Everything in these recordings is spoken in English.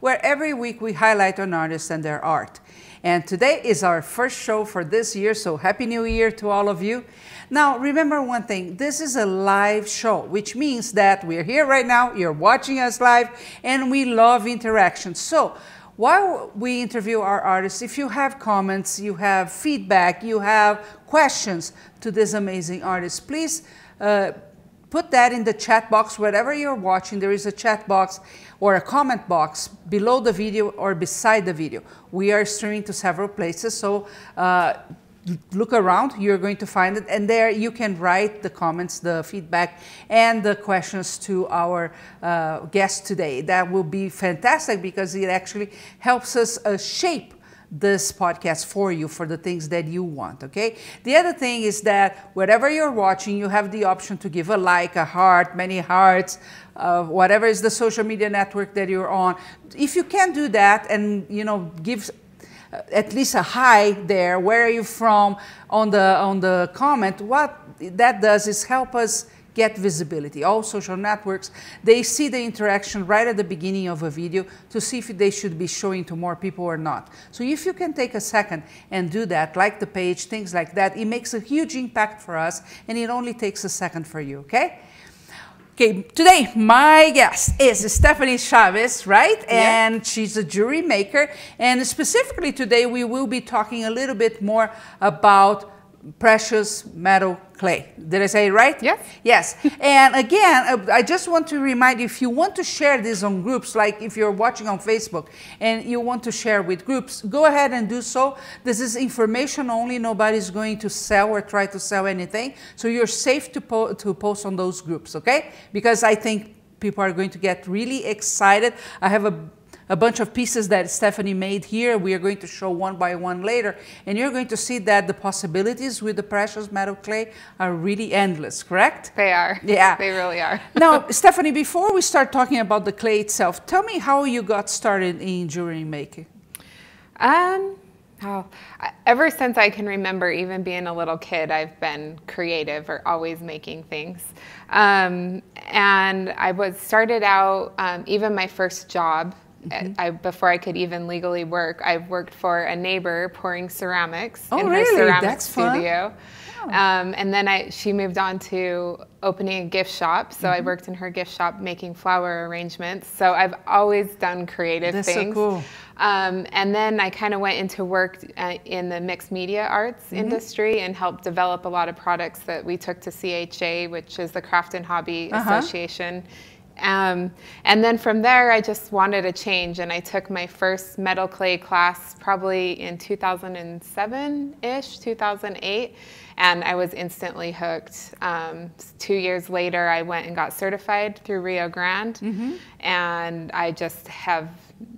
where every week we highlight an artist and their art. And today is our first show for this year, so Happy New Year to all of you. Now, remember one thing, this is a live show, which means that we're here right now, you're watching us live, and we love interaction. So, while we interview our artists, if you have comments, you have feedback, you have questions to this amazing artist, please put that in the chat box. Wherever you're watching, there is a chat box or a comment box below the video or beside the video. We are streaming to several places, so look around, you're going to find it, and there you can write the comments, the feedback, and the questions to our guest today. That will be fantastic because it actually helps us shape this podcast for you, for the things that you want, okay? The other thing is that wherever you're watching, you have the option to give a like, a heart, many hearts, whatever is the social media network that you're on. If you can do that and, you know, give at least a hi there, where are you from, on the comment, what that does is help us get visibility. All social networks, they see the interaction right at the beginning of a video to see if they should be showing to more people or not. So if you can take a second and do that, like the page, things like that, it makes a huge impact for us, and it only takes a second for you, okay? Okay, today my guest is Stephanie Chavez, right? Yeah. And she's a jewelry maker. And specifically today we will be talking a little bit more about precious metal clay. Did I say it right? Yes. Yes. And again, I just want to remind you, if you want to share this on groups, like if you're watching on Facebook and you want to share with groups, go ahead and do so. This is information only. Nobody's going to sell or try to sell anything. So you're safe to post on those groups, okay? Because I think people are going to get really excited. I have a bunch of pieces that Stephanie made here. We are going to show one by one later, and you're going to see that the possibilities with the precious metal clay are really endless, correct? They are. Yeah. They really are. Now, Stephanie, before we start talking about the clay itself, tell me how you got started in jewelry making. Ever since I can remember, even being a little kid, I've been creative or always making things. And I started out, even my first job, before I could even legally work, I worked for a neighbor pouring ceramics in her ceramics studio. Oh. And then she moved on to opening a gift shop. So I worked in her gift shop making flower arrangements. So I've always done creative things. That's so cool. And then I kind of went into work in the mixed media arts industry and helped develop a lot of products that we took to CHA, which is the Craft and Hobby Association. And then from there, I just wanted a change, and I took my first metal clay class probably in 2007-ish, 2008, and I was instantly hooked. 2 years later, I went and got certified through Rio Grande, and I just have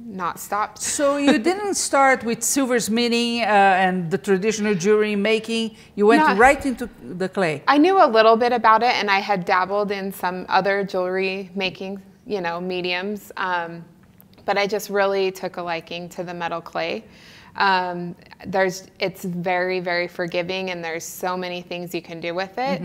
not stopped. So you didn't start with silversmithing and the traditional jewelry making. You went right into the clay. I knew a little bit about it, and I had dabbled in some other jewelry making, you know, mediums. But I just really took a liking to the metal clay. It's very, very forgiving, and there's so many things you can do with it.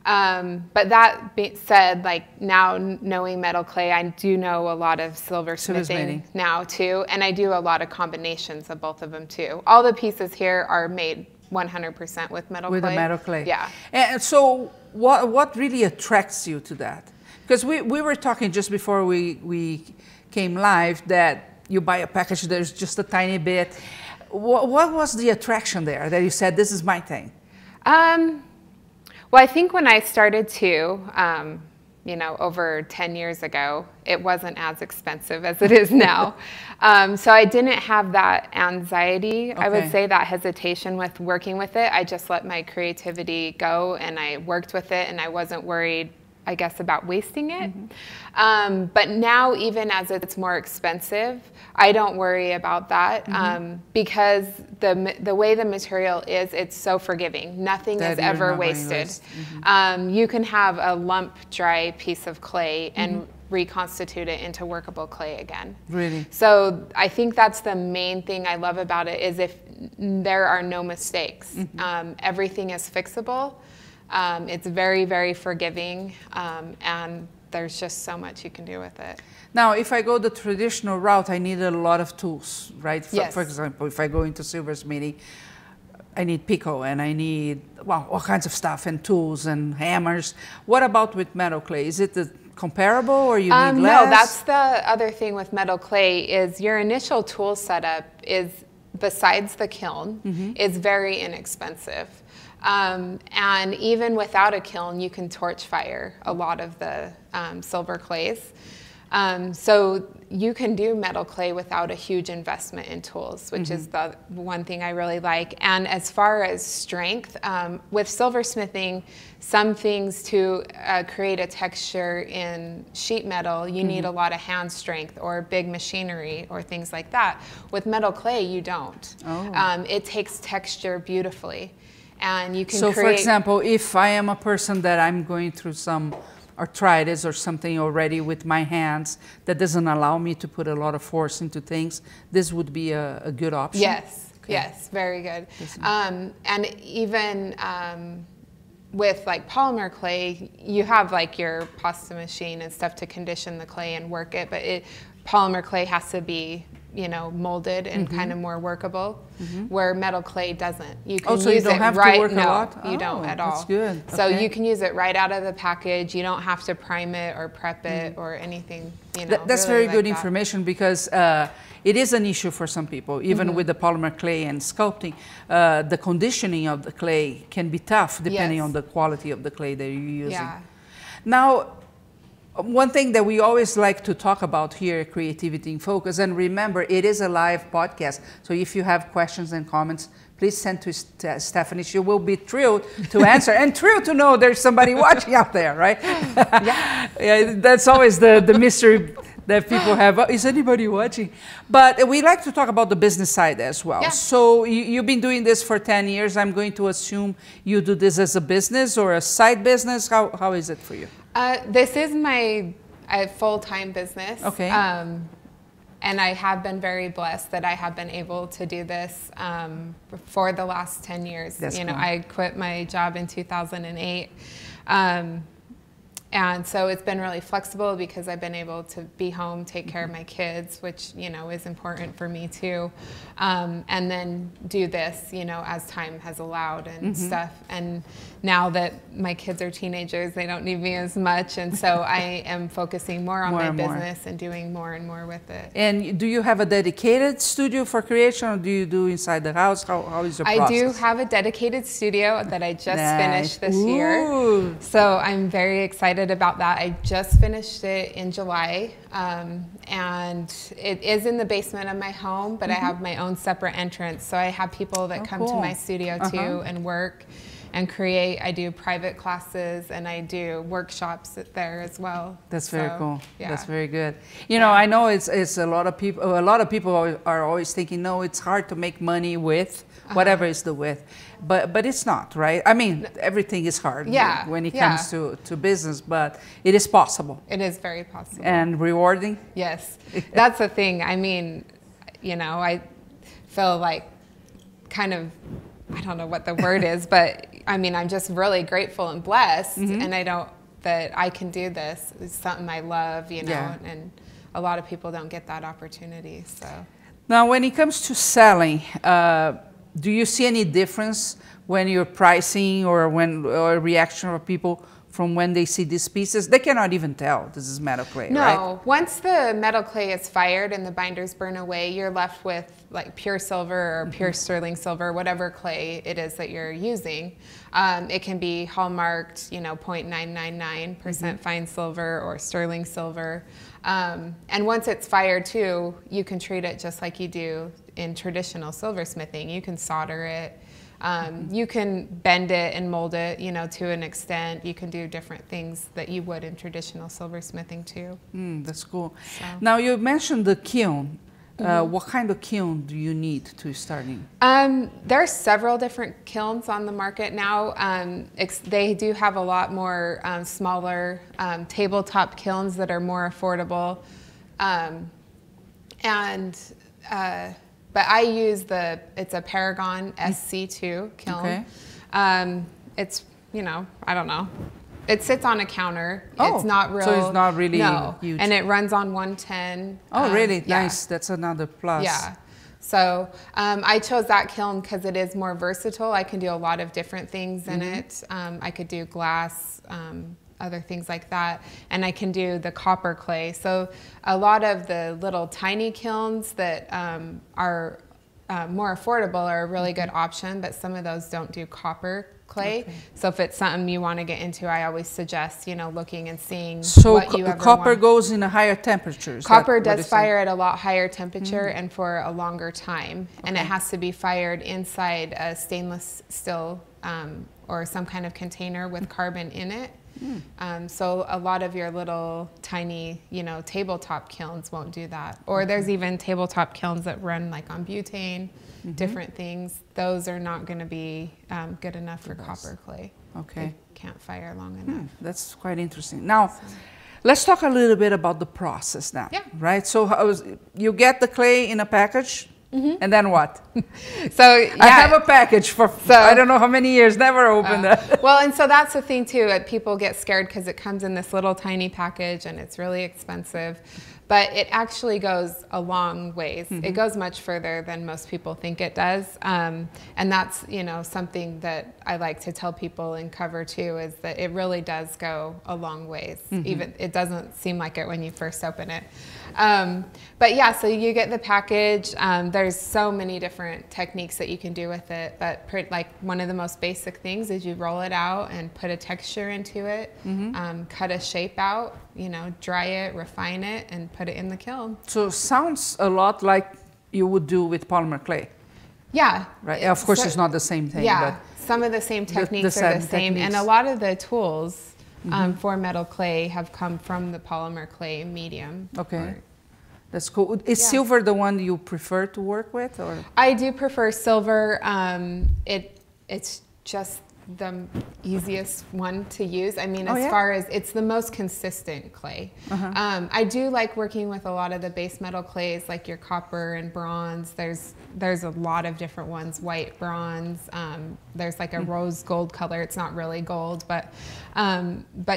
But that being said, like now knowing metal clay, I do know a lot of silversmithing now too, and I do a lot of combinations of both of them too. All the pieces here are made 100% with metal clay. With the metal clay. Yeah. And so what really attracts you to that? Because we were talking just before we came live that you buy a package, there's just a tiny bit. What was the attraction there that you said, this is my thing? Well, I think when I started to, you know, over 10 years ago, it wasn't as expensive as it is now. So I didn't have that anxiety, I would say, that hesitation with working with it. I just let my creativity go, and I worked with it, and I wasn't worried, I guess, about wasting it. But now, even as it's more expensive, I don't worry about that because the way the material is, it's so forgiving. Nothing is ever wasted. You can have a lump dry piece of clay and reconstitute it into workable clay again. Really? So I think that's the main thing I love about it, is if there are no mistakes. Everything is fixable. It's very, very forgiving, and there's just so much you can do with it. Now, if I go the traditional route, I need a lot of tools, right? Yes. For example, if I go into silversmithing, I need pico and I need, well, all kinds of stuff and tools and hammers. What about with metal clay? Is it comparable or you need less? No, that's the other thing with metal clay is your initial tool setup is, besides the kiln, is very inexpensive. And even without a kiln, you can torch fire a lot of the silver clays. So you can do metal clay without a huge investment in tools, which is the one thing I really like. And as far as strength, with silversmithing, some things to create a texture in sheet metal, you need a lot of hand strength or big machinery or things like that. With metal clay, you don't. Oh. It takes texture beautifully. And you can create... So for example, if I am a person that I'm going through some arthritis or something already with my hands that doesn't allow me to put a lot of force into things, this would be a good option? Yes, okay. Yes, very good. And even with like polymer clay, you have like your pasta machine and stuff to condition the clay and work it, but polymer clay has to be, you know, molded and kind of more workable, where metal clay doesn't. You can use you don't have to work a lot? You don't at all. That's good. So you can use it right out of the package. You don't have to prime it or prep it or anything, you know. That's really very good information, because it is an issue for some people, even with the polymer clay and sculpting. The conditioning of the clay can be tough depending on the quality of the clay that you're using. Yeah. Now, one thing that we always like to talk about here at Creativity in Focus, and remember, it is a live podcast, so if you have questions and comments, please send to Stephanie. She will be thrilled to answer and thrilled to know there's somebody watching out there, right? Yeah, that's always the mystery that people have. Is anybody watching? But we like to talk about the business side as well. Yeah. So you've been doing this for 10 years. I'm going to assume you do this as a business or a side business. How is it for you? This is my full-time business. Okay. And I have been very blessed that I have been able to do this for the last 10 years. That's cool. I quit my job in 2008. And so it's been really flexible because I've been able to be home, take care of my kids, which, you know, is important for me too. And then do this, you know, as time has allowed and stuff. And now that my kids are teenagers, they don't need me as much. And so I am focusing more on my business and doing more and more with it. And do you have a dedicated studio for creation, or do you do inside the house? How is your process? I do have a dedicated studio that I just finished this year. So I'm very excited about that. I just finished it in July, and it is in the basement of my home, but I have my own separate entrance. So I have people that come to my studio too and work and create. I do private classes and I do workshops there as well. That's very cool. Yeah. That's very good. You know, I know it's a lot of people. A lot of people are always thinking, no, it's hard to make money with whatever is the with, but it's not, right? I mean, everything is hard when it comes to business, but it is possible. It is very possible. And rewarding. Yes, that's the thing. I mean, you know, I feel like kind of, I don't know what the word is, but I mean, I'm just really grateful and blessed, and that I can do this. It's something I love, you know, and a lot of people don't get that opportunity. So now, when it comes to selling, do you see any difference when you're pricing or reaction of people from when they see these pieces? They cannot even tell this is metal clay, right? No, once the metal clay is fired and the binders burn away, you're left with like pure silver or pure sterling silver, whatever clay it is that you're using. It can be hallmarked, you know, 0.999% fine silver or sterling silver. And once it's fired too, you can treat it just like you do in traditional silversmithing. You can solder it. You can bend it and mold it, you know, to an extent. You can do different things that you would in traditional silversmithing too. That's cool. So. Now, you mentioned the kiln. What kind of kiln do you need to start in? There are several different kilns on the market now. They do have a lot more smaller tabletop kilns that are more affordable. But I use it's a Paragon SC2 kiln. Okay. It's, you know, I don't know. It sits on a counter. Oh, it's not real. So it's not really huge. And it runs on 110. Oh, really? Yeah. Nice. That's another plus. Yeah. So I chose that kiln because it is more versatile. I can do a lot of different things in it. I could do glass, other things like that. And I can do the copper clay. So a lot of the little tiny kilns that are more affordable are a really good option, but some of those don't do copper clay. Okay. So if it's something you want to get into, I always suggest, you know, looking and seeing what you ever copper want. goes in a higher temperature. Copper does fire at a lot higher temperature and for a longer time. Okay. And it has to be fired inside a stainless steel or some kind of container with carbon in it. So a lot of your little tiny, you know, tabletop kilns won't do that. Or there's even tabletop kilns that run like on butane, different things. Those are not going to be good enough for copper clay. Okay. They can't fire long enough. That's quite interesting. Now, let's talk a little bit about the process now. Yeah. Right? So you get the clay in a package. And then what? So yeah. I have a package for I don't know how many years, never opened it. Well, and so that's the thing too. People get scared because it comes in this little tiny package and it's really expensive. But it actually goes a long ways. It goes much further than most people think it does. And that's, you know, something that I like to tell people and cover too, is that it really does go a long ways. Even it doesn't seem like it when you first open it. But yeah, so you get the package. There's so many different techniques that you can do with it. But like one of the most basic things is you roll it out and put a texture into it, cut a shape out, you know, dry it, refine it, and put it in the kiln. So sounds a lot like you would do with polymer clay. Yeah. Right. Of course, it's not the same thing. Yeah. But some of the same techniques are the same. And a lot of the tools for metal clay have come from the polymer clay medium. Okay. That's cool. Is silver the one you prefer to work with, or? I do prefer silver. It's just the easiest one to use. I mean, as far as it's the most consistent clay. I do like working with a lot of the base metal clays, like your copper and bronze. There's a lot of different ones, white, bronze. There's like a rose gold color. It's not really gold, but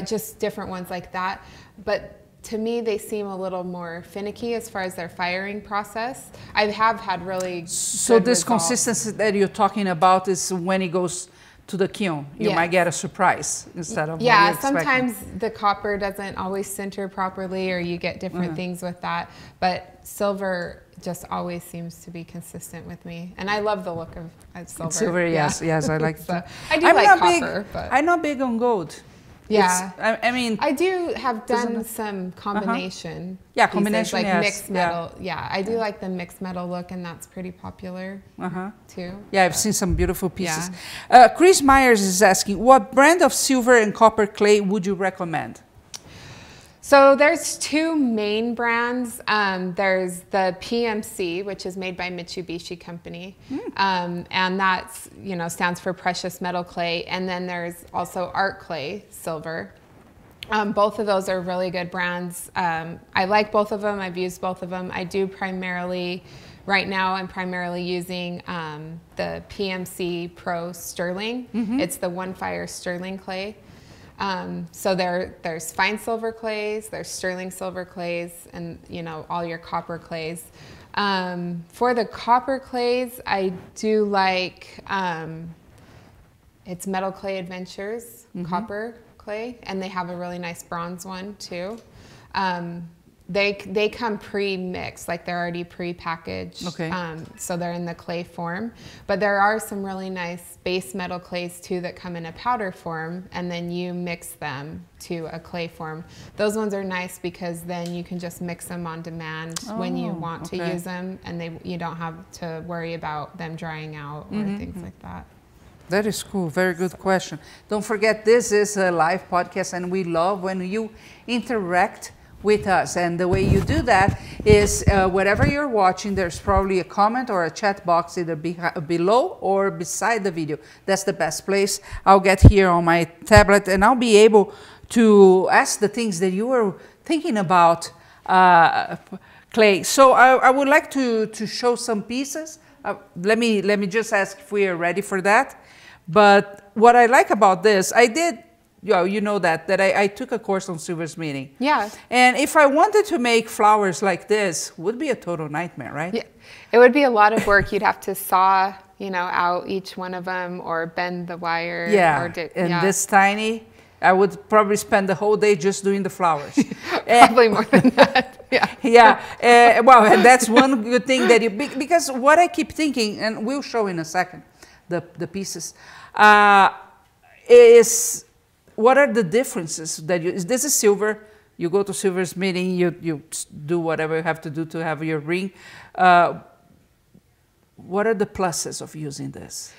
just different ones like that. But to me, they seem a little more finicky as far as their firing process. I have had really So this results. Consistency that you're talking about is when it goes to the kiln. You might get a surprise instead of what sometimes the copper doesn't always center properly, or you get different things with that. But silver just always seems to be consistent with me, and I love the look of silver. Silver, yes, I like. So I do like copper, but I'm not big on gold. Yeah, I mean, I do have done some combination. Yeah, combination, like mixed metal. Yeah, I do like the mixed metal look, and that's pretty popular too. Yeah, I've seen some beautiful pieces. Chris Myers is asking, what brand of silver and copper clay would you recommend? So there's two main brands. There's the PMC, which is made by Mitsubishi Company, and that's, you know, stands for precious metal clay. And then there's also Art Clay Silver. Both of those are really good brands. I like both of them. I've used both of them. I do primarily, right now, I'm primarily using the PMC Pro Sterling. It's the One Fire Sterling clay. So there's fine silver clays, there's sterling silver clays, and, you know, all your copper clays. For the copper clays, I do like, it's Metal Clay Adventures copper clay, and they have a really nice bronze one too. They come pre-mixed, like they're already pre-packaged, so they're in the clay form. But there are some really nice base metal clays too that come in a powder form, and then you mix them to a clay form. Those ones are nice because then you can just mix them on demand when you want to use them, and you don't have to worry about them drying out or things like that. That is cool. Very good question. Don't forget, this is a live podcast, and we love when you interact with us, and the way you do that is wherever you're watching, there's probably a comment or a chat box either below or beside the video. That's the best place. I'll get here on my tablet, and I'll be able to ask the things that you were thinking about clay. So I would like to show some pieces. Let me just ask if we are ready for that. But what I like about this, I did you know that I took a course on silversmithing. Yeah. And if I wanted to make flowers like this, would be a total nightmare, right? Yeah. It would be a lot of work. You'd have to saw, you know, out each one of them or bend the wire. Yeah. Or This tiny, I would probably spend the whole day just doing the flowers. Probably more than that. Yeah. Yeah. Well, and that's one good thing that because what I keep thinking, and we'll show in a second, the pieces, is what are the differences that this is silver. You go to silversmithing, you do whatever you have to do to have your ring. What are the pluses of using this?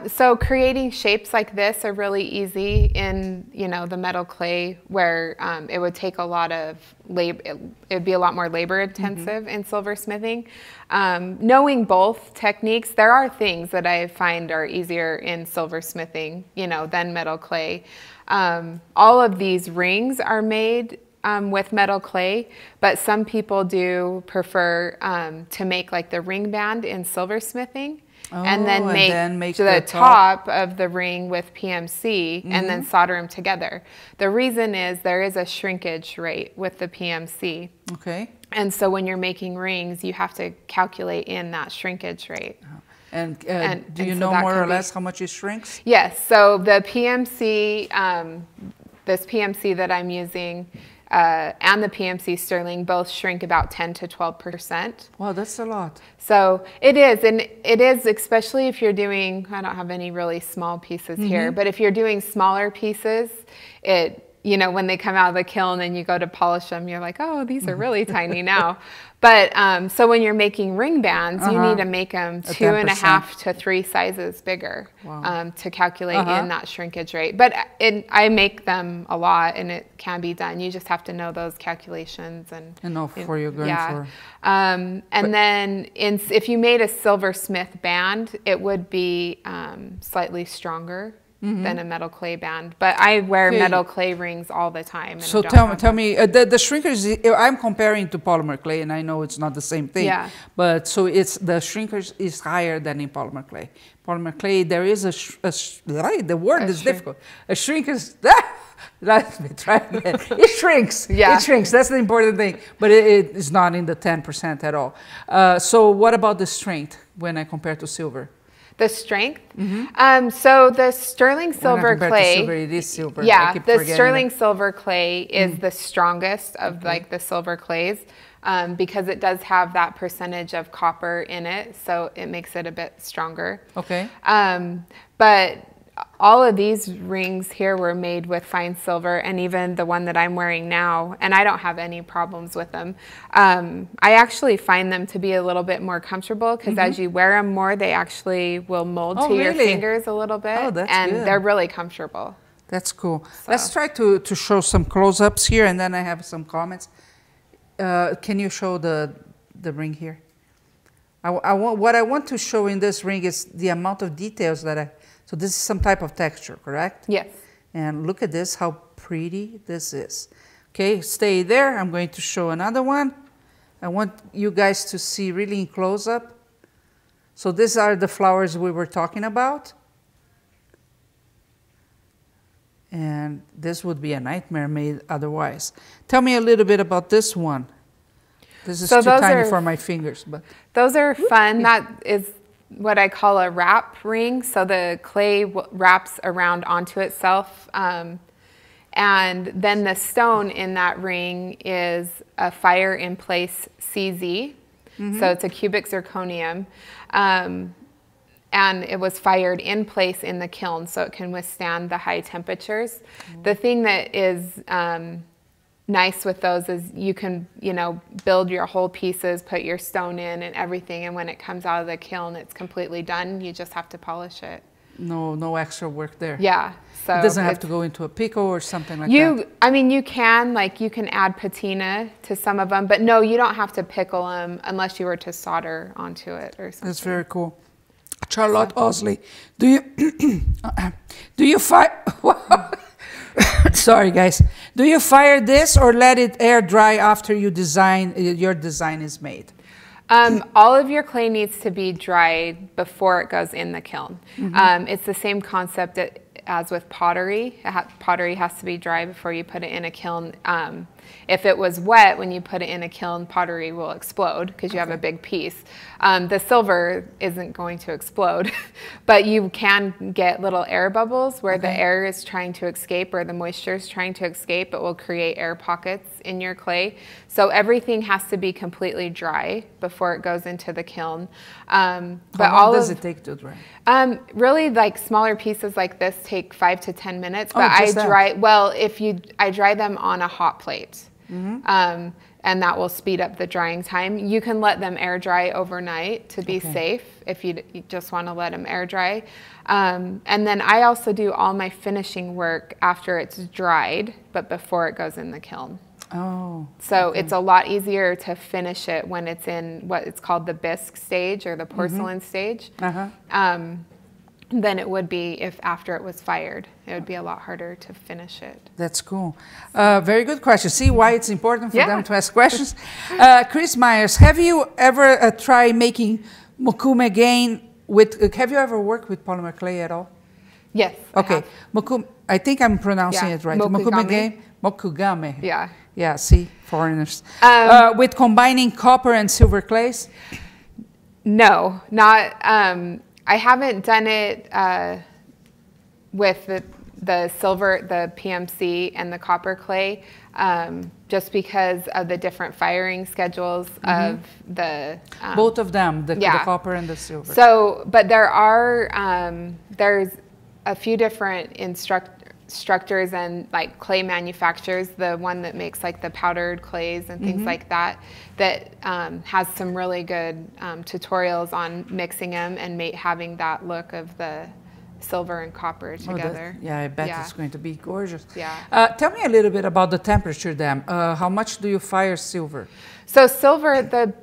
So creating shapes like this are really easy in, you know, the metal clay, where it would take a lot of labor. It'd be a lot more labor intensive in silversmithing. Knowing both techniques, there are things that I find are easier in silversmithing, you know, than metal clay. All of these rings are made with metal clay, but some people do prefer to make like the ring band in silversmithing. And then make the top of the ring with PMC and then solder them together. The reason is there is a shrinkage rate with the PMC. Okay. And so when you're making rings, you have to calculate in that shrinkage rate. And do you know more or less how much it shrinks? Yes. So the PMC, this PMC that I'm using, and the PMC sterling both shrink about 10 to 12%. Wow, that's a lot. So it is, and it is, especially if you're doing, I don't have any really small pieces here, but if you're doing smaller pieces, you know, when they come out of the kiln and you go to polish them, you're like, oh, these are really tiny now. But so when you're making ring bands, you need to make them 2.5 to 3 sizes bigger to calculate in that shrinkage rate. But I make them a lot, and it can be done. You just have to know those calculations and know for you're going for. And then if you made a silversmith band, it would be slightly stronger than a metal clay band, but I wear metal clay rings all the time. And so tell me, the shrinkers. I'm comparing to polymer clay, and I know it's not the same thing. Yeah. But so the shrinkers is higher than in polymer clay. Polymer clay, there is the word is difficult. A shrink is. Let me try again. It shrinks. Yeah. It shrinks. That's the important thing. But it is not in the 10% at all. So what about the strength when I compare to silver? The strength. So the sterling silver clay. Silver, it is silver. Yeah, the sterling silver clay is the strongest of like the silver clays because it does have that percentage of copper in it, so it makes it a bit stronger. Okay. But all of these rings here were made with fine silver, and even the one that I'm wearing now, and I don't have any problems with them. I actually find them to be a little bit more comfortable because as you wear them more, they actually will mold to your fingers a little bit, and good. They're really comfortable. That's cool. So. Let's try to show some close-ups here, and then I have some comments. Can you show the ring here? What I want to show in this ring is the amount of details that so this is some type of texture, correct? Yes. And look at this, how pretty this is. Okay, stay there. I'm going to show another one. I want you guys to see really in close-up. So these are the flowers we were talking about. And this would be a nightmare made otherwise. Tell me a little bit about this one. This is too tiny for my fingers. But those are fun. That is what I call a wrap ring. So the clay wraps around onto itself. And then the stone in that ring is a fire in place CZ. So it's a cubic zirconium. And it was fired in place in the kiln so it can withstand the high temperatures. The thing that is nice with those is you can, build your whole pieces, put your stone in and everything, and when it comes out of the kiln, it's completely done. You just have to polish it. No extra work there. Yeah. So it doesn't have to go into a pickle or something like that. I mean, you can add patina to some of them, but no, you don't have to pickle them unless you were to solder onto it or something. That's very cool. Charlotte Osley, do you fire? Sorry, guys. Do you fire this or let it air dry after your design is made? All of your clay needs to be dried before it goes in the kiln. It's the same concept as with pottery. Pottery has to be dry before you put it in a kiln. If it was wet, when you put it in a kiln, pottery will explode because you have a big piece. The silver isn't going to explode, but you can get little air bubbles where the air is trying to escape or the moisture is trying to escape. It will create air pockets in your clay. So everything has to be completely dry before it goes into the kiln. How long does it take to dry? Really, like smaller pieces like this take 5 to 10 minutes. But I dry them on a hot plate. And that will speed up the drying time. You can let them air dry overnight to be safe if you just want to let them air dry. And then I also do all my finishing work after it's dried, but before it goes in the kiln. Oh. So it's a lot easier to finish it when it's in what it's called the bisque stage or the porcelain stage. Than it would be if after it was fired. It would be a lot harder to finish it. That's cool. Very good question. See why it's important for them to ask questions. Chris Myers, have you ever tried making mokume again with, have you ever worked with polymer clay at all? Yes. Okay. Mokume, I think I'm pronouncing it right. Mokugame. Mokugame. Yeah. Yeah, see, foreigners. With combining copper and silver clays? No, not. I haven't done it with the silver, the PMC, and the copper clay, just because of the different firing schedules of the... both of them, the copper and the silver. So, but there are, there's a few different instructors and like clay manufacturers, the one that makes like the powdered clays and things like that, that has some really good tutorials on mixing them and having that look of the silver and copper together. I bet it's going to be gorgeous. Yeah. Tell me a little bit about the temperature then. How much do you fire silver? So silver, the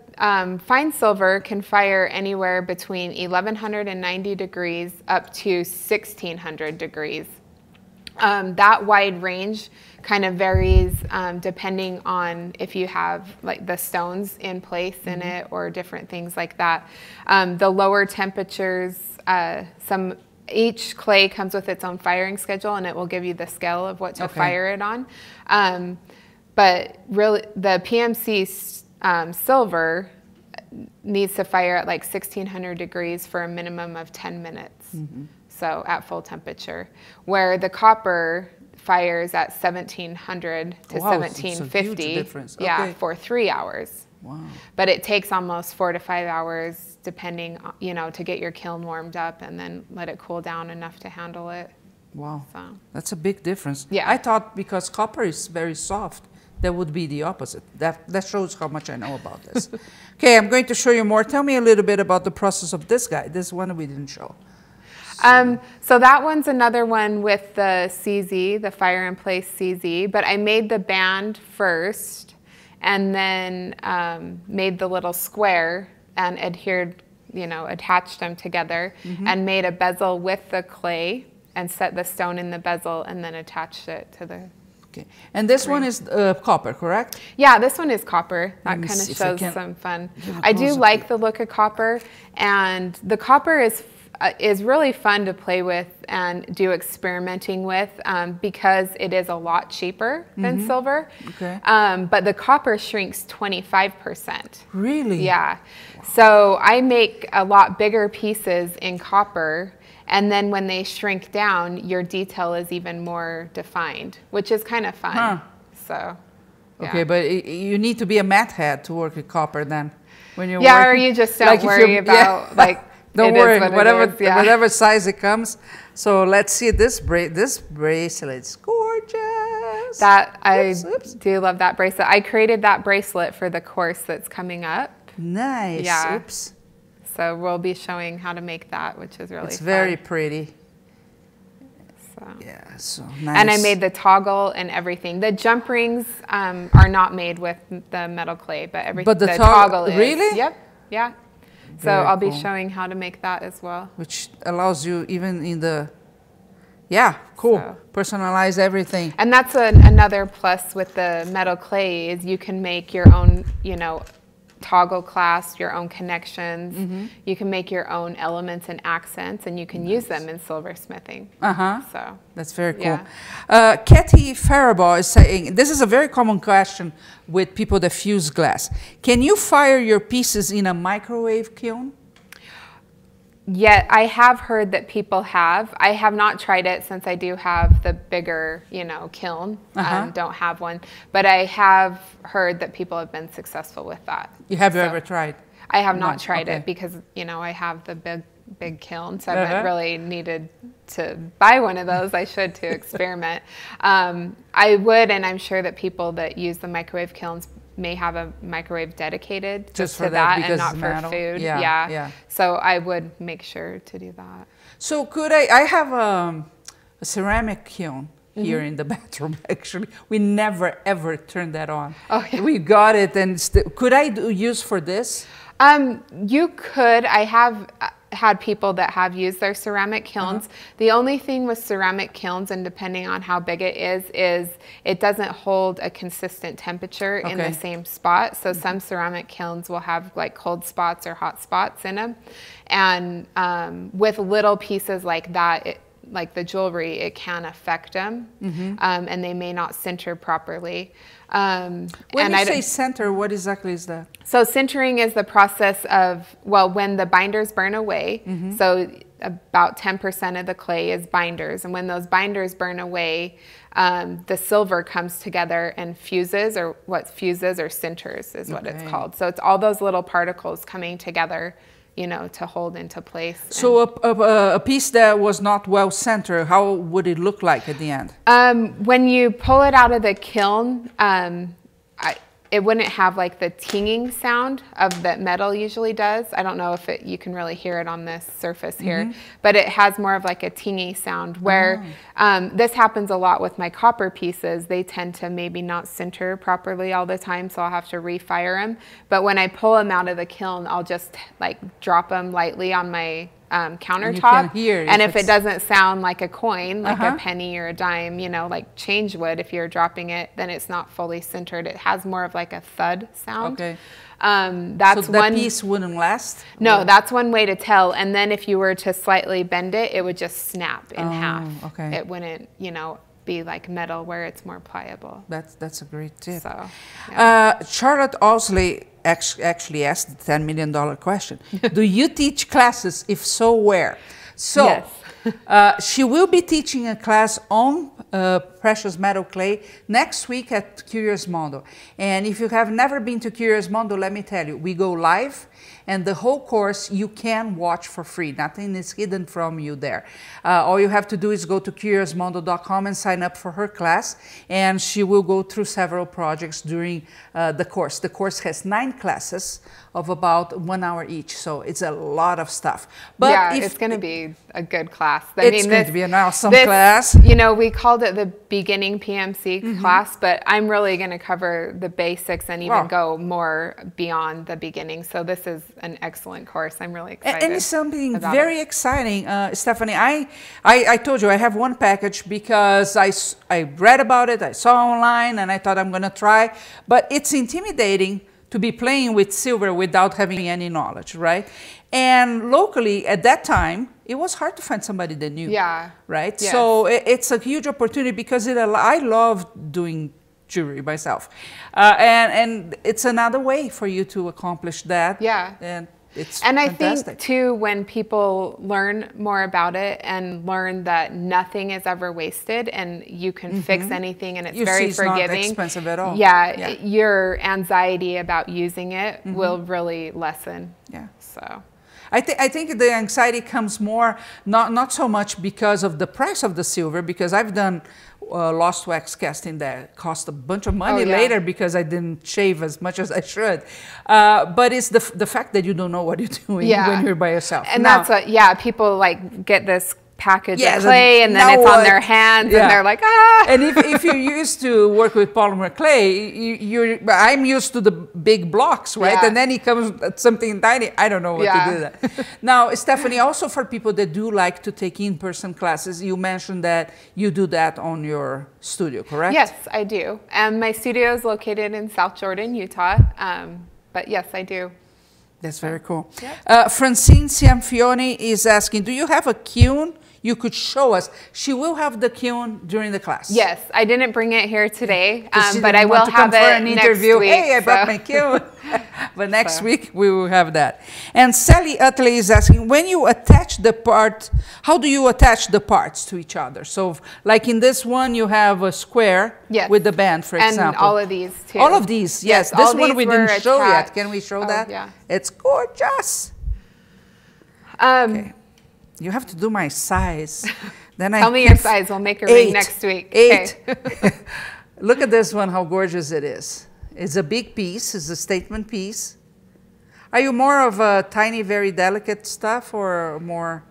fine silver can fire anywhere between 1190 degrees up to 1600 degrees. That wide range kind of varies depending on if you have like the stones in place in it or different things like that. The lower temperatures, each clay comes with its own firing schedule and it will give you the scale of what to fire it on. But really the PMC silver needs to fire at like 1600 degrees for a minimum of 10 minutes. So at full temperature, where the copper fires at 1700 to 1750 for 3 hours. Wow. But it takes almost 4 to 5 hours depending, to get your kiln warmed up and then let it cool down enough to handle it. Wow. So. That's a big difference. Yeah. I thought because copper is very soft, that would be the opposite. That shows how much I know about this. Okay, I'm going to show you more. Tell me a little bit about the process of this guy. This one we didn't show. So that one's another one with the CZ, the Fire in Place CZ, but I made the band first and then made the little square and attached them together and made a bezel with the clay and set the stone in the bezel and then attached it to the... Okay, and this one is copper, correct? Yeah, this one is copper. That kind of shows some fun. I do like the look of copper, and the copper is really fun to play with and do experimenting with because it is a lot cheaper than silver. Okay. But the copper shrinks 25%. Really? Yeah. Wow. So I make a lot bigger pieces in copper, and then when they shrink down, your detail is even more defined, which is kind of fun. So. Yeah. Okay, but you need to be a math head to work with copper then. When you're working, or you just don't worry about like. Don't worry, whatever size it comes. So let's see this bracelet. It's gorgeous. I do love that bracelet. I created that bracelet for the course that's coming up. Nice. Yeah. Oops. So we'll be showing how to make that, which is really fun. It's very pretty. So. Yeah, so nice. And I made the toggle and everything. The jump rings are not made with the metal clay, but everything. But the toggle is. Really? Yep. Yeah. So I'll be showing how to make that as well. Which allows you even in the, personalize everything. And that's another plus with the metal clay is you can make your own, toggle clasp, your own connections. You can make your own elements and accents, and you can use them in silversmithing. So that's very cool. Kathy Faribault is saying, this is a very common question with people that fuse glass. Can you fire your pieces in a microwave kiln? Yeah, I have heard that people have. I have not tried it since I do have the bigger, you know, kiln. Don't have one, but I have heard that people have been successful with that. You have ever tried? I have not tried it because, you know, I have the big kiln, so I haven't really needed to buy one of those. I should to experiment. I would, and I'm sure that people that use the microwave kilns may have a microwave dedicated just to that and not for food. So I would make sure to do that. So could I have a ceramic kiln here in the bathroom, actually. We never ever turned that on. We got it, and could I use for this? You could. I have had people that have used their ceramic kilns. The only thing with ceramic kilns, and depending on how big it is it doesn't hold a consistent temperature in the same spot. So some ceramic kilns will have like cold spots or hot spots in them. And with little pieces like that, like the jewelry, it can affect them, and they may not center properly. When you say center, what exactly is that? So sintering is the process of, well, when the binders burn away, so about 10% of the clay is binders, and when those binders burn away, the silver comes together and fuses, or what fuses or sinters is what it's called. So it's all those little particles coming together, you know, to hold into place. So a piece that was not well centered, how would it look like at the end? When you pull it out of the kiln, it wouldn't have like the tinging sound of that metal usually does. I don't know if you can really hear it on this surface here, but it has more of like a tingy sound where this happens a lot with my copper pieces. They tend to maybe not center properly all the time, so I'll have to refire them. But when I pull them out of the kiln, I'll just like drop them lightly on my countertop, and if it doesn't sound like a coin, like a penny or a dime, you know, like change wood, if you're dropping it, then it's not fully centered. It has more of like a thud sound. That's so that piece wouldn't last? No, that's one way to tell. And then if you were to slightly bend it, it would just snap in half. It wouldn't, you know, be like metal where it's more pliable. That's a great tip. So, Charlotte Osley actually asked the $10 million question. Do you teach classes? If so, where? So she will be teaching a class on precious metal clay next week at Curious Mondo. And if you have never been to Curious Mondo, let me tell you, we go live, and the whole course you can watch for free. Nothing is hidden from you there. All you have to do is go to curiousmondo.com and sign up for her class, and she will go through several projects during the course. The course has 9 classes of about 1 hour each, so it's a lot of stuff. But yeah, it's going to be a good class. It's going to be an awesome class. You know, we called it the beginning PMC class, but I'm really going to cover the basics and even go more beyond the beginning. So this is an excellent course. I'm really excited. And it's something very exciting, Stephanie. I told you I have one package because I read about it, I saw online, and I thought I'm going to try. But it's intimidating to be playing with silver without having any knowledge, right? And locally at that time, it was hard to find somebody that knew. Right? Yes. So it's a huge opportunity because I love doing jewelry myself. And it's another way for you to accomplish that. And it's fantastic. I think too, when people learn more about it and learn that nothing is ever wasted and you can fix anything and it's very forgiving. It's not expensive at all. Your anxiety about using it will really lessen. So I think the anxiety comes more, not so much because of the price of the silver, because I've done lost wax casting that cost a bunch of money later because I didn't shave as much as I should. But it's the fact that you don't know what you're doing when you're by yourself. And that's what, people like get this package of clay and then it's on their hands and they're like, ah. And if you're used to work with polymer clay, I'm used to the big blocks, right? And then it comes something tiny. I don't know what to do that. Now, Stephanie, also for people that do like to take in-person classes, you mentioned that you do that on your studio, correct? Yes, I do. My studio is located in South Jordan, Utah. but yes, I do. That's very cool. Yep. Francine Cianfioni is asking, do you have a kiln you could show us? She will have the kiln during the class. Yes, I didn't bring it here today, but I will will have it next week. Hey, I brought my kiln. But next week we will have that. And Sally Utley is asking, when you attach the part, how do you attach the parts to each other? So like in this one, you have a square with the band, for example. And all of these too. All of these, yes. This one we didn't show yet. Can we show that? Yeah. It's gorgeous. Okay. You have to do my size. Then Tell me your size. We'll make a ring next week. 8. Okay. Look at this one, how gorgeous it is. It's a big piece. It's a statement piece. Are you more of a tiny, very delicate stuff or more?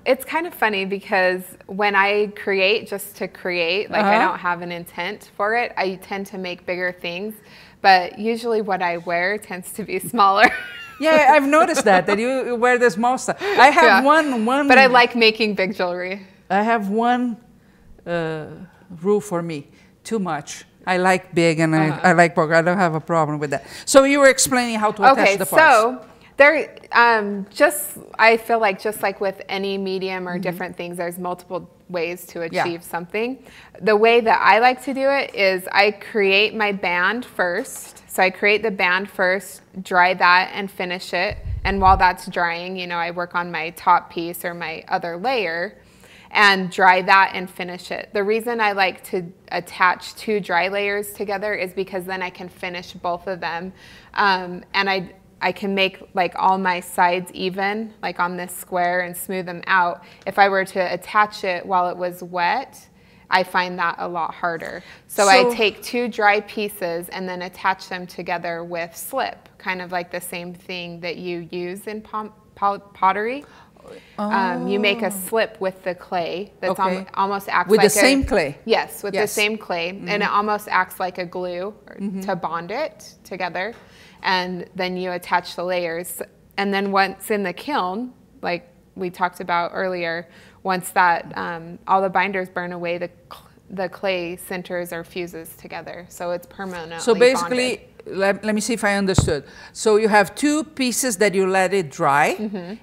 It's kind of funny because when I create just to create, like I don't have an intent for it, I tend to make bigger things. But usually what I wear tends to be smaller. Yeah, I've noticed that you wear the small stuff. I have one. But I like making big jewelry. I have one rule for me: too much. I like big and I like bulk. I don't have a problem with that. So you were explaining how to attach the parts. So there, I feel like just like with any medium or different things, there's multiple ways to achieve something. The way that I like to do it is I create my band first. So I create the band first, dry that and finish it. And while that's drying, you know, I work on my top piece or my other layer and dry that and finish it. The reason I like to attach 2 dry layers together is because then I can finish both of them. And I can make like all my sides even, like on this square, and smooth them out. If I were to attach it while it was wet, I find that a lot harder. So I take 2 dry pieces and then attach them together with slip, kind of like the same thing that you use in pottery. You make a slip with the clay that's almost acts with like the same clay. Yes, with the same clay, and it almost acts like a glue to bond it together. And then you attach the layers, and then once in the kiln, like we talked about earlier, once that all the binders burn away, the clay sinters or fuses together, so it's permanently So basically, let me see if I understood. So you have 2 pieces that you let it dry,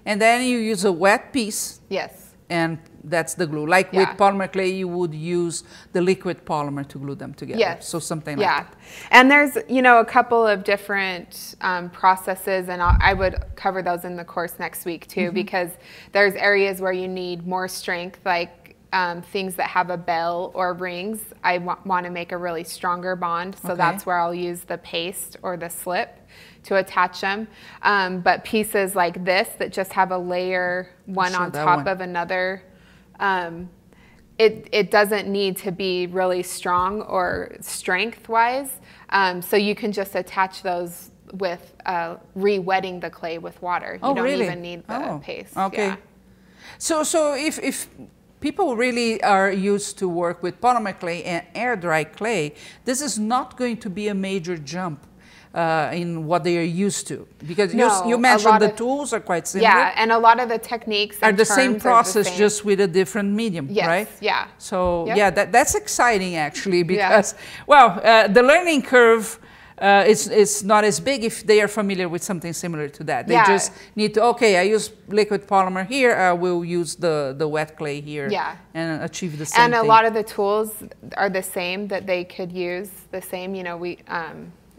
and then you use a wet piece. Yes. And that's the glue. Like with polymer clay, you would use the liquid polymer to glue them together. Yes. So something like that. And there's, you know, a couple of different processes, and I would cover those in the course next week too, because there's areas where you need more strength, like things that have a bell or rings. I want to make a really stronger bond, so that's where I'll use the paste or the slip to attach them. But pieces like this that just have a layer one on top of another, it doesn't need to be really strong or strength-wise. So you can just attach those with re-wetting the clay with water. You don't even need the paste. Okay. Yeah. So if people really are used to work with polymer clay and air dry clay, this is not going to be a major jump in what they are used to, because you mentioned the tools are quite similar. Yeah, and a lot of the techniques are the same process, just with a different medium, right? Yeah. So yeah, that's exciting actually, because the learning curve is not as big if they are familiar with something similar to that. They just need to, I use liquid polymer here, I will use the wet clay here, and achieve the same thing. And a lot of the tools are the same that they could use, the same, you know,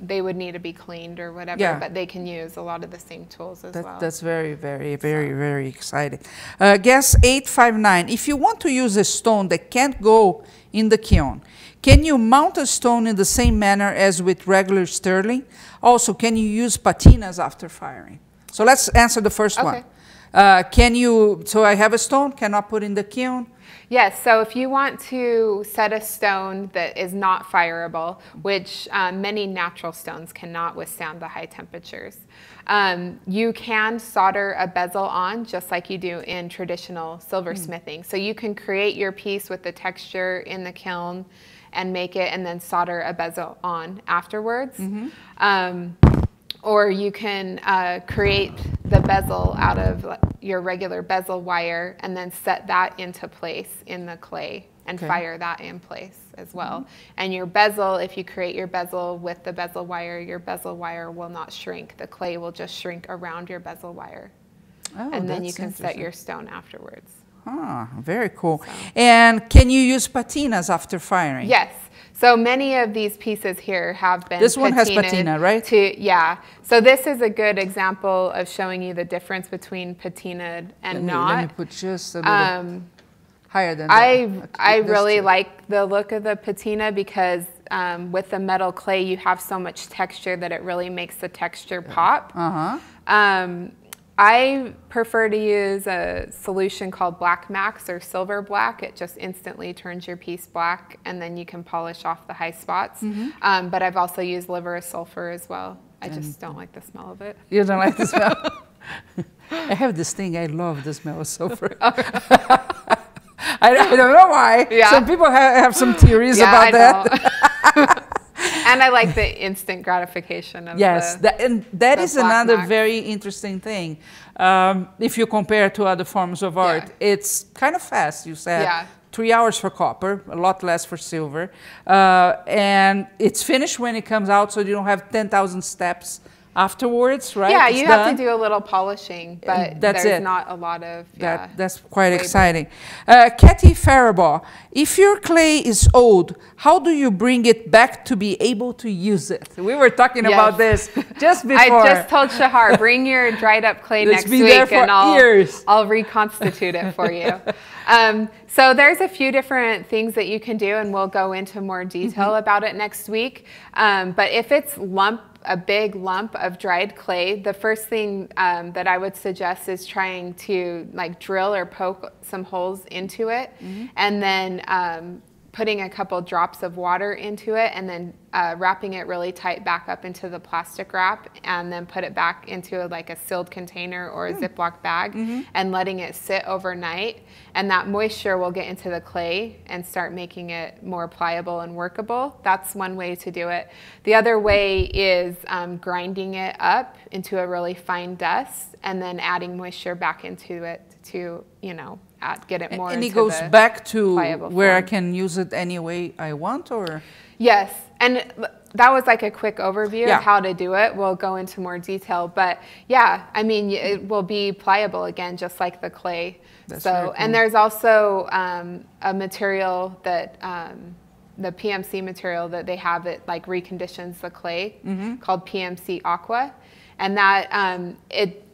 they would need to be cleaned or whatever, but they can use a lot of the same tools as well. That's very, very, very, very exciting. Guess 859, if you want to use a stone that can't go in the kiln, can you mount a stone in the same manner as with regular sterling? Also, can you use patinas after firing? So let's answer the first one. So I have a stone, cannot put in the kiln? Yes, so if you want to set a stone that is not fireable, which many natural stones cannot withstand the high temperatures, you can solder a bezel on just like you do in traditional silversmithing. So you can create your piece with the texture in the kiln and make it and then solder a bezel on afterwards. Or you can create the bezel out of your regular bezel wire and then set that into place in the clay and fire that in place as well. And your bezel, if you create your bezel with the bezel wire, your bezel wire will not shrink. The clay will just shrink around your bezel wire. Oh, and then you can set your stone afterwards. Ah, very cool. So. And can you use patinas after firing? Yes. So many of these pieces here have been This one has patina, right? Yeah. So this is a good example of showing you the difference between patina and not. Let me put just a little higher than that. I really like the look of the patina because with the metal clay, you have so much texture that it really makes the texture pop. I prefer to use a solution called Black Max or Silver Black. It just instantly turns your piece black, and then you can polish off the high spots. But I've also used liver of sulfur as well. I just don't like the smell of it. You don't like the smell? I have this thing, I love the smell of sulfur. I don't know why. Yeah. Some people have some theories about that. And I like the instant gratification of that is another very interesting thing. If you compare to other forms of art, it's kind of fast. You said 3 hours for copper, a lot less for silver, and it's finished when it comes out, so you don't have 10,000 steps afterwards, right? Yeah, you have to do a little polishing, but there's not a lot of, that's quite exciting. Katie Faribaugh, if your clay is old, how do you bring it back to be able to use it? We were talking about this just before. I just told Shahar, bring your dried up clay next week and I'll reconstitute it for you. So there's a few different things that you can do, and we'll go into more detail about it next week. But if it's a big lump of dried clay, the first thing that I would suggest is trying to like drill or poke some holes into it, and then putting a couple drops of water into it, and then wrapping it really tight back up into the plastic wrap, and then put it back into like a sealed container or a Ziploc bag, and letting it sit overnight. And that moisture will get into the clay and start making it more pliable and workable. That's one way to do it. The other way is grinding it up into a really fine dust, and then adding moisture back into it to, you know, get it more. And it goes back to where I can use it any way I want, or? Yes, and that was like a quick overview of how to do it. We'll go into more detail, but yeah, I mean, it will be pliable again, just like the clay. That's cool. And there's also a material that the PMC material that they have that like reconditions the clay called Pmc Aqua, and that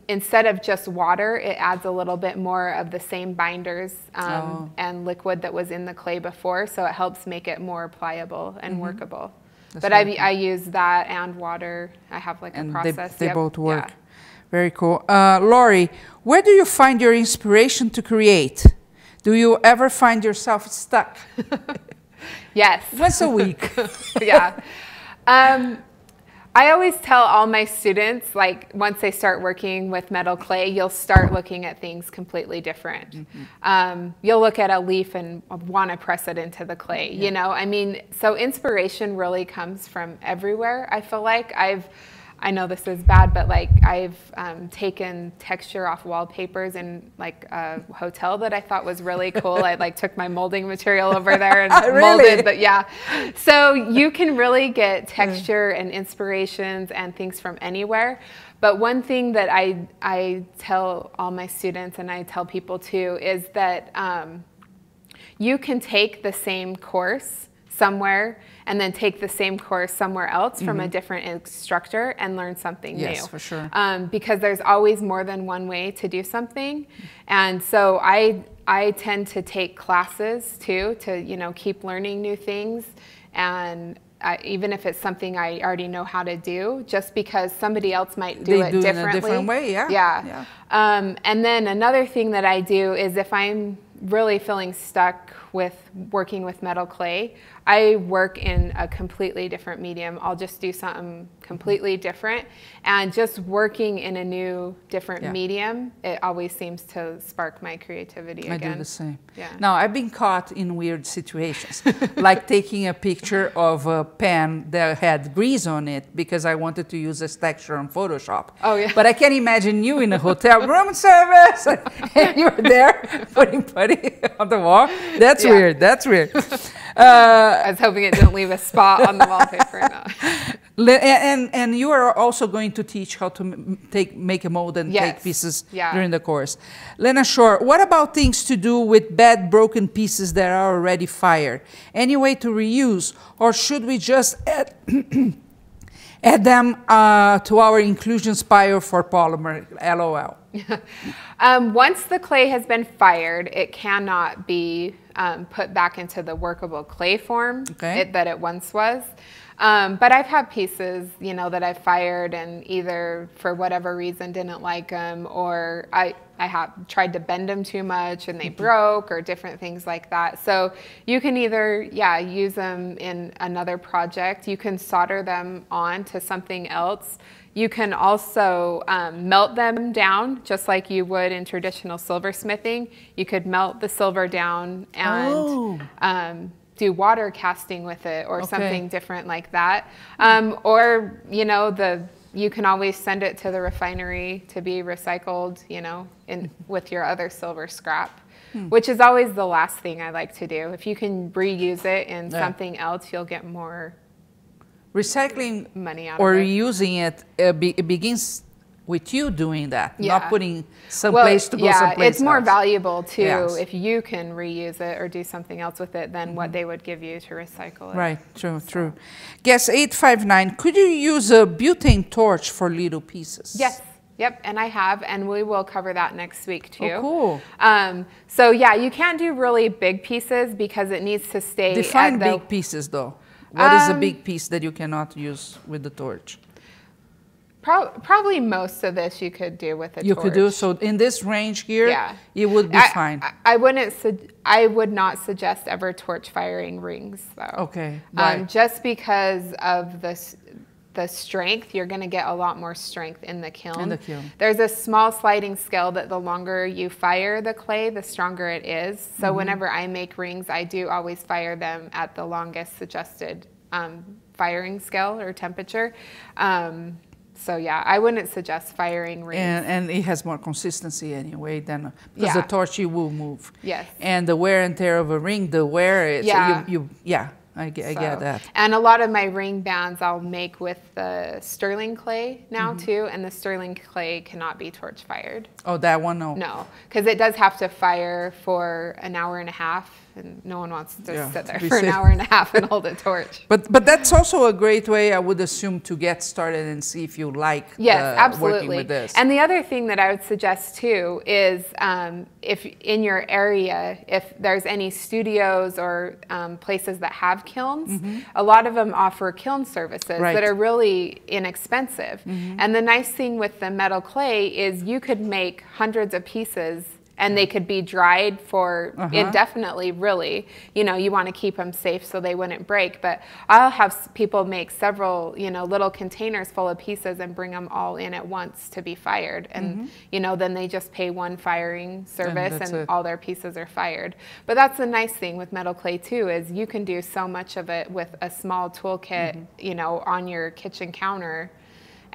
instead of just water, it adds a little bit more of the same binders and liquid that was in the clay before, so it helps make it more pliable and workable. But I use that and water. I have like a process. They both work. Yeah. Very cool. Lori, where do you find your inspiration to create? Do you ever find yourself stuck? Yes. Once a week. Yeah. I always tell all my students, like, once they start working with metal clay, you'll start looking at things completely different. You'll look at a leaf and want to press it into the clay, you know? I mean, so inspiration really comes from everywhere, I feel like. I know this is bad, but like I've taken texture off wallpapers in like a hotel that I thought was really cool. I like took my molding material over there and molded, but yeah. So you can really get texture and inspirations and things from anywhere. But one thing that I tell all my students, and I tell people too, is that you can take the same course somewhere and then take the same course somewhere else from a different instructor and learn something new. Yes, for sure. Because there's always more than one way to do something. And so I tend to take classes too, to, you know, keep learning new things. And even if it's something I already know how to do, just because somebody else might do it differently. In a different way, yeah. And then another thing that I do is if I'm really feeling stuck with working with metal clay, I work in a completely different medium. I'll just do something completely different, and just working in a new, different medium, it always seems to spark my creativity again. I do the same. Yeah. Now, I've been caught in weird situations, like taking a picture of a pen that had grease on it because I wanted to use this texture on Photoshop. Oh, yeah. But I can imagine you in a hotel room service, and you're there putting putty on the wall. That's weird. That's weird. I was hoping it didn't leave a spot on the wallpaper. No. And you are also going to teach how to make a mold and take pieces during the course. Lena Shore, what about things to do with bad broken pieces that are already fired? Any way to reuse, or should we just add add them to our inclusions pile for polymer? LOL. Once the clay has been fired, it cannot be put back into the workable clay form that it once was. But I've had pieces, you know, that I've fired and either for whatever reason didn't like them, or I have tried to bend them too much and they broke, or different things like that. So you can either, use them in another project. You can solder them on to something else. You can also melt them down just like you would in traditional silversmithing. You could melt the silver down and do water casting with it, or something different like that. Or, you know, you can always send it to the refinery to be recycled, you know, with your other silver scrap, which is always the last thing I like to do. If you can reuse it in something else, you'll get more recycling money out or of it. reusing it. It begins with you doing that, not putting someplace to go someplace it's more else. valuable too if you can reuse it or do something else with it than what they would give you to recycle it. Right, true. Guess 859, could you use a butane torch for little pieces? Yes. Yep, and I have, and we will cover that next week too. Oh, cool. So yeah, you can't do really big pieces because it needs to stay Define big pieces though. What is a big piece that you cannot use with the torch? Probably most of this you could do with a torch. You could do, so in this range here, it would be fine. I would not suggest ever torch firing rings though. Okay, right. Just because of the strength, you're going to get a lot more strength in the kiln. There's a small sliding scale that the longer you fire the clay, the stronger it is. So whenever I make rings, I do always fire them at the longest suggested firing scale or temperature. So yeah, I wouldn't suggest firing rings. And it has more consistency anyway than, because the torch you will move. Yes. And the wear and tear of a ring, I get that. And a lot of my ring bands I'll make with the sterling clay now too, and the sterling clay cannot be torch fired. Oh, that one, no. No, because it does have to fire for an hour and a half, and no one wants to sit there for an hour and a half and hold a torch. But that's also a great way, I would assume, to get started and see if you like working with this. And the other thing that I would suggest too is if in your area, if there's any studios or places that have kilns, a lot of them offer kiln services that are really inexpensive. And the nice thing with the metal clay is you could make hundreds of pieces and they could be dried for indefinitely, really. You know, you want to keep them safe so they wouldn't break. But I'll have people make several, you know, little containers full of pieces and bring them all in at once to be fired. And, you know, then they just pay one firing service and all their pieces are fired. But that's the nice thing with metal clay, too, is you can do so much of it with a small toolkit, you know, on your kitchen counter.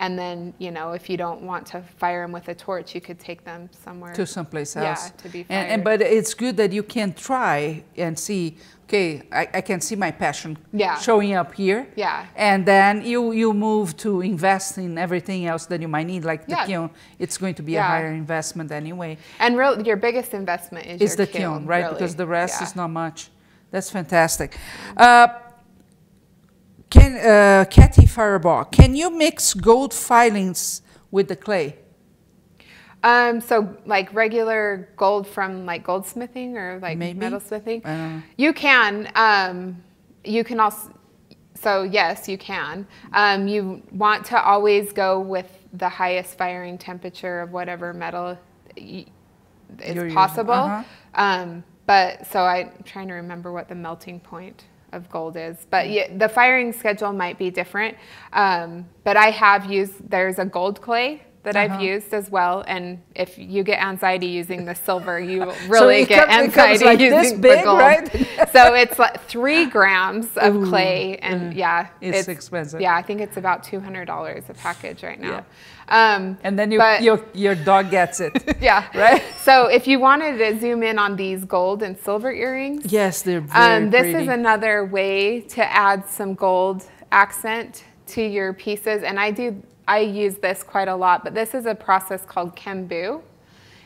And then, you know, if you don't want to fire them with a torch, you could take them somewhere. To someplace else. Yeah, to be fired. But it's good that you can try and see, okay, I can see my passion showing up here. Yeah. And then you move to invest in everything else that you might need, like the kiln. It's going to be a higher investment anyway. And your biggest investment is your the kiln, right? Really. Because the rest is not much. That's fantastic. Kathy Fireball, can you mix gold filings with the clay? So like regular gold from like goldsmithing or like metalsmithing? You can. You can also, so yes, you can. You want to always go with the highest firing temperature of whatever metal is possible. But so I'm trying to remember what the melting point of gold is, but the firing schedule might be different. But I have used, there's a gold clay that I've used as well. And if you get anxiety using the silver, you will really get anxiety like using this big, the gold. Right? So it's like 3 grams of clay, and it's expensive. Yeah, I think it's about $200 a package right now. And then your dog gets it. Yeah. Right? So if you wanted to zoom in on these gold and silver earrings. Yes, they're very This pretty. is another way to add some gold accent to your pieces. And I use this quite a lot, but this is a process called Kendu.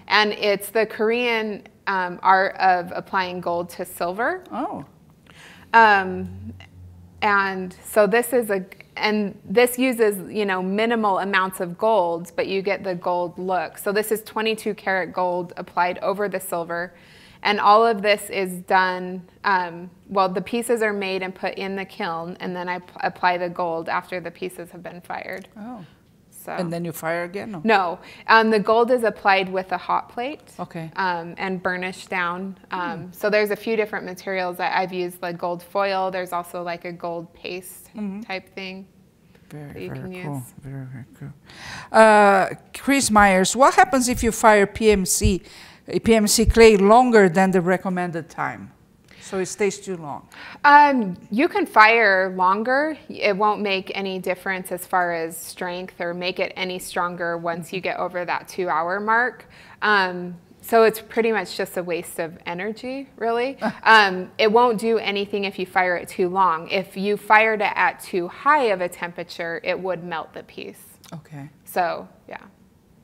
And it's the Korean art of applying gold to silver. Oh. And so this uses, minimal amounts of gold, but you get the gold look. So this is 22 karat gold applied over the silver. And all of this is done, the pieces are made and put in the kiln, and then I apply the gold after the pieces have been fired. Oh. So. And then you fire again? No. The gold is applied with a hot plate. Okay. And burnished down. So there's a few different materials that I've used, like gold foil. There's also like a gold paste type thing. Very cool. Very, very cool. Chris Myers, what happens if you fire PMC clay longer than the recommended time? So it stays too long. You can fire longer. It won't make any difference as far as strength or make it any stronger once you get over that 2-hour mark. So it's pretty much just a waste of energy, really. It won't do anything if you fire it too long. If you fired it at too high of a temperature, it would melt the piece. Okay. So, yeah,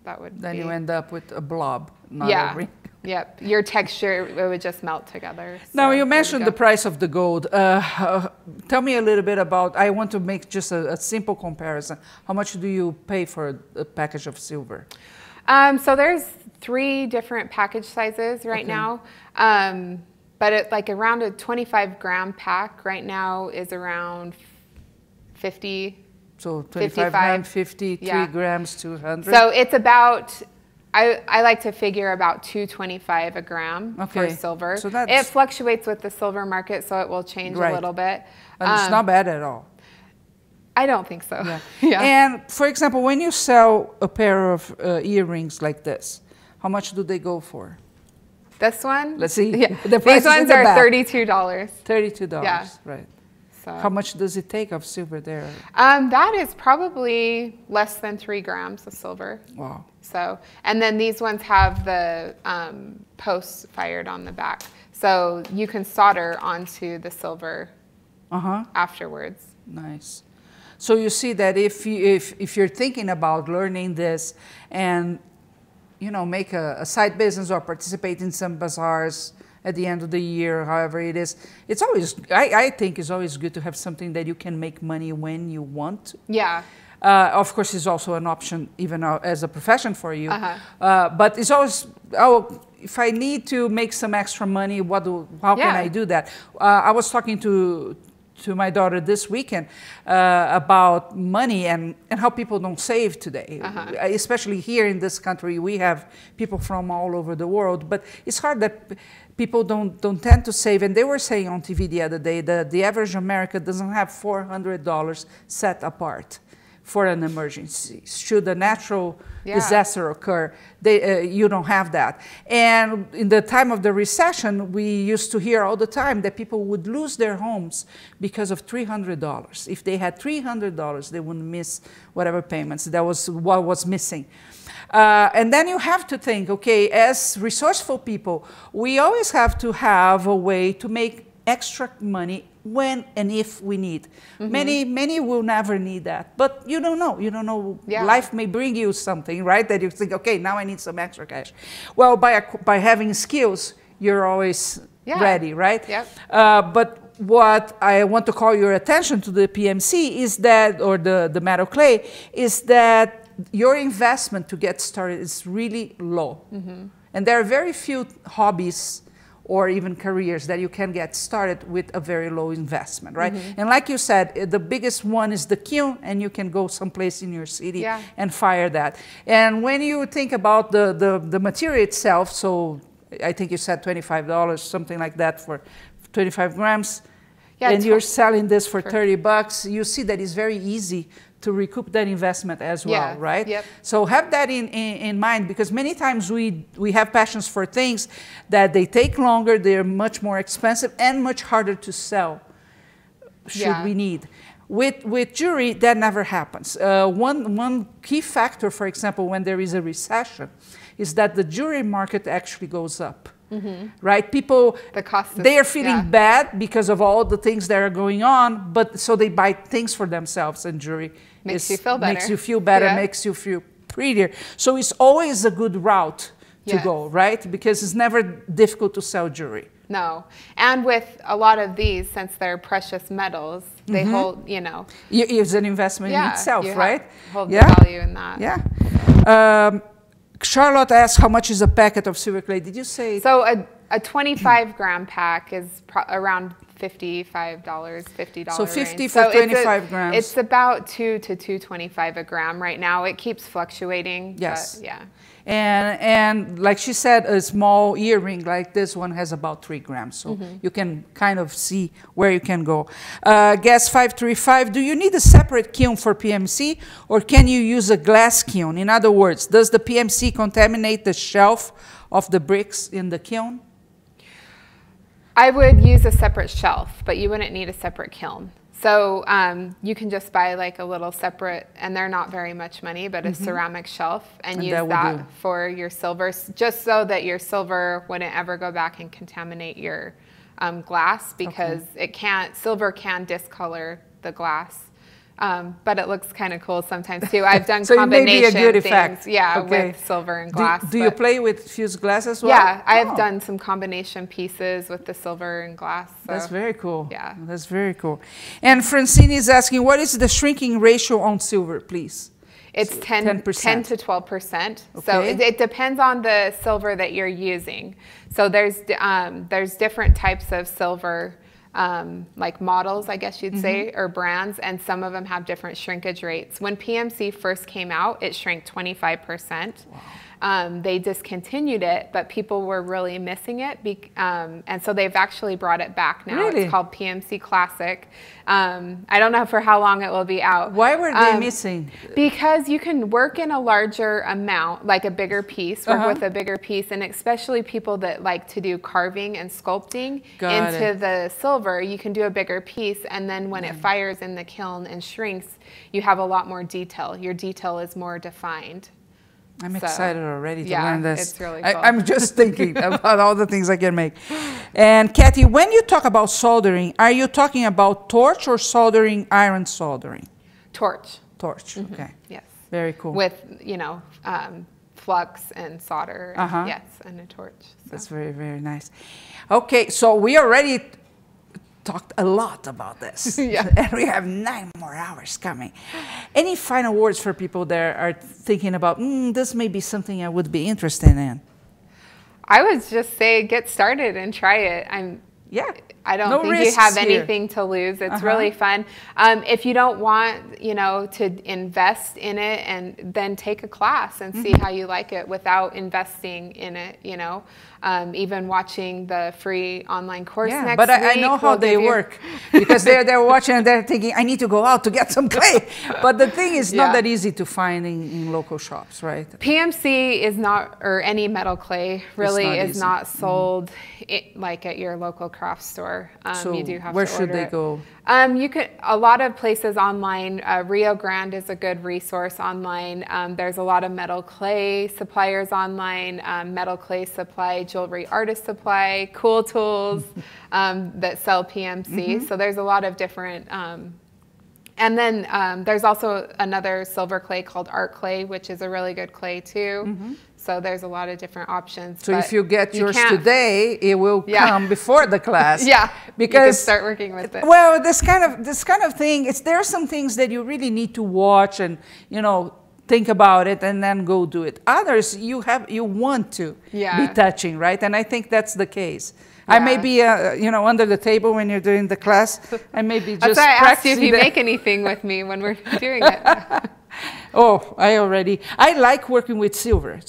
that would Then be... you end up with a blob, not a ring. Yep, your texture, it would just melt together. So now, you mentioned the price of the gold. Tell me a little bit about, I want to make just a simple comparison. How much do you pay for a package of silver? So there's 3 different package sizes right now. But like around a 25-gram pack right now is around 50. So 25 grams, 50, 3 grams, 200. So it's about... I like to figure about $2.25 a gram for silver. So it fluctuates with the silver market, so it will change a little bit. And it's not bad at all. I don't think so. Yeah. And for example, when you sell a pair of earrings like this, how much do they go for? This one? Let's see. Yeah. These ones are $32. $32. Yeah. Right. So. How much does it take of silver there? That is probably less than 3 grams of silver. Wow. So, and then these ones have the posts fired on the back. So you can solder onto the silver afterwards. Nice. So you see that if you're thinking about learning this and, make a side business or participate in some bazaars at the end of the year, however it is, it's always, I think it's always good to have something that you can make money when you want. Yeah. Of course, it's also an option even as a profession for you. But it's always, if I need to make some extra money, how can I do that? I was talking to my daughter this weekend about money and how people don't save today. Especially here in this country, we have people from all over the world, but it's hard that people don't tend to save. And they were saying on TV the other day that the average American doesn't have $400 set apart for an emergency. Should a natural disaster occur, you don't have that. And in the time of the recession, we used to hear all the time that people would lose their homes because of $300. If they had $300, they wouldn't miss whatever payments. That was what was missing. And then you have to think, okay, as resourceful people, we always have to have a way to make extra money when and if we need. Many will never need that, but you don't know. You don't know. Life may bring you something, right? That you think, okay, now I need some extra cash. Well, by having skills, you're always ready, right? But what I want to call your attention to the PMC is that, or the metal clay, is that your investment to get started is really low. And there are very few hobbies or even careers that you can get started with a very low investment, right? And like you said, the biggest one is the kiln, and you can go someplace in your city and fire that. And when you think about the material itself, so I think you said $25, something like that for 25 grams, and you're selling this for $30, you see that it's very easy to recoup that investment as well, right? Yep. So have that in mind, because many times we have passions for things that they take longer, they're much more expensive and much harder to sell should we need. With jewelry, that never happens. One key factor, for example, when there is a recession, is that the jewelry market actually goes up. Right? People, they are feeling bad because of all the things that are going on, but so they buy things for themselves, and jewelry makes you feel better. Makes you feel better, makes you feel prettier. So it's always a good route to go, right? Because it's never difficult to sell jewelry. No. And with a lot of these, since they're precious metals, they hold, you know. It's an investment in itself, right? Hold the value in that. Yeah. Charlotte asked, how much is a packet of silver clay? Did you say? So a 25-gram pack is around $55, $50 So 50 range. for 25 grams. It's about $2 to $2.25 a gram right now. It keeps fluctuating. Yes. But yeah. And like she said, a small earring like this one has about 3 grams. So you can kind of see where you can go. Guess 535, do you need a separate kiln for PMC, or can you use a glass kiln? In other words, does the PMC contaminate the shelf of the bricks in the kiln? I would use a separate shelf, but you wouldn't need a separate kiln. So you can just buy like a little separate, and they're not very much money, but a ceramic shelf, and use that for your silver, just so that your silver wouldn't ever go back and contaminate your glass, because silver can discolor the glass. But it looks kind of cool sometimes too. I've done combination things, with silver and glass. Do you play with fused glass as well? Yeah, I've done some combination pieces with the silver and glass. So. That's very cool. Yeah, that's very cool. And Francine is asking, what is the shrinking ratio on silver, please? It's 10 to 12%. Okay. So it depends on the silver that you're using. So there's different types of silver. Like models, I guess you'd say, or brands, and some of them have different shrinkage rates. When PMC first came out, it shrank 25%. Wow. They discontinued it, but people were really missing it, and so they've actually brought it back now. Really? It's called PMC Classic. I don't know for how long it will be out. Why were they missing? Because you can work in a larger amount, like a bigger piece, work with a bigger piece, and especially people that like to do carving and sculpting into the silver, you can do a bigger piece, and then when it fires in the kiln and shrinks, you have a lot more detail. Your detail is more defined. I'm excited already to learn this. It's really cool. I'm just thinking about all the things I can make. And Kathy, when you talk about soldering, are you talking about torch or soldering, iron soldering? Torch. Torch, okay. Yes. Very cool. With, flux and solder, and, and a torch. So. That's very, very nice. Okay, so we already talked a lot about this. And we have 9 more hours coming. Any final words for people that are thinking about, this may be something I would be interested in? I would just say get started and try it. I don't think you have anything to lose. It's really fun. If you don't want, to invest in it, and then take a class and see how you like it without investing in it, even watching the free online course next but week. I know how they work, because they're watching and they're thinking, I need to go out to get some clay. But the thing is not that easy to find in local shops, right? PMC is not, or any metal clay really is not sold like at your local craft store. So you do have where to order should they go? You could, a lot of places online. Rio Grande is a good resource online. There's a lot of metal clay suppliers online, metal clay supply, jewelry artist supply, Cool Tools that sell PMC. So there's a lot of different, and then there's also another silver clay called Art Clay, which is a really good clay too. So there's a lot of different options. So if you get yours today, it will come before the class. Because you can start working with it. Well, this kind of thing, there are some things that you really need to watch and think about it and then go do it. Others you want to be touching, right? And I think that's the case. I may be, under the table when you're doing the class. I may be just. That's why I asked you if you make anything with me when we're doing it. Oh, I like working with silver.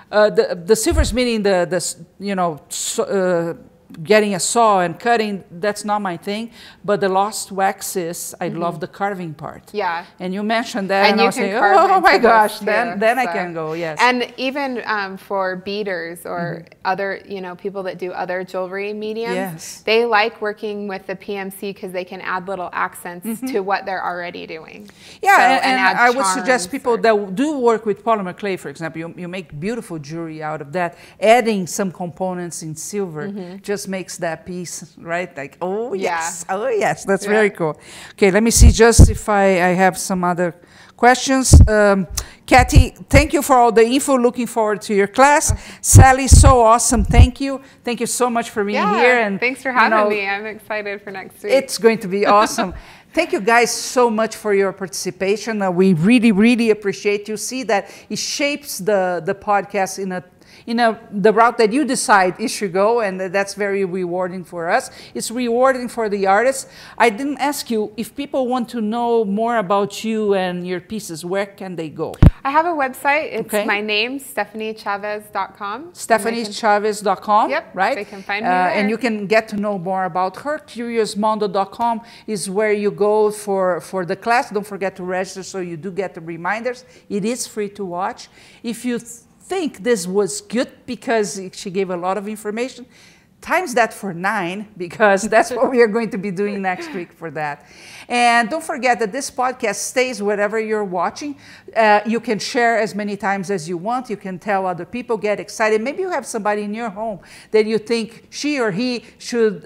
The silvers, meaning getting a saw and cutting, that's not my thing. But the lost wax is, I love the carving part. Yeah. And you mentioned that, and I was saying, carve oh my gosh, too, then so. I can go, yes. And even for beaders or other, people that do other jewelry mediums, they like working with the PMC because they can add little accents to what they're already doing. Yeah, so, and I would suggest people or, that do work with polymer clay, for example, you make beautiful jewelry out of that. Adding some components in silver just makes that piece, right? Like, oh yes, oh yes, that's very cool. Okay, let me see just if I have some other questions. Kathy, thank you for all the info. Looking forward to your class. Sally, so awesome. Thank you. Thank you so much for being here. And thanks for having me. I'm excited for next week. It's going to be awesome. Thank you guys so much for your participation. We really, really appreciate you. See that it shapes the podcast in the route that you decide it should go, and that's very rewarding for us. It's rewarding for the artists. I didn't ask you, if people want to know more about you and your pieces, where can they go? I have a website. It's my name, StephanieChavez.com. StephanieChavez.com, yep, right? They can find me there. And you can get to know more about her. CuriousMondo.com is where you go for the class. Don't forget to register so you do get the reminders. It is free to watch. If you think this was good because she gave a lot of information, times that for 9, because that's what we are going to be doing next week for that. And don't forget that this podcast stays wherever you're watching. You can share as many times as you want. You can tell other people, get excited. Maybe you have somebody in your home that you think she or he should,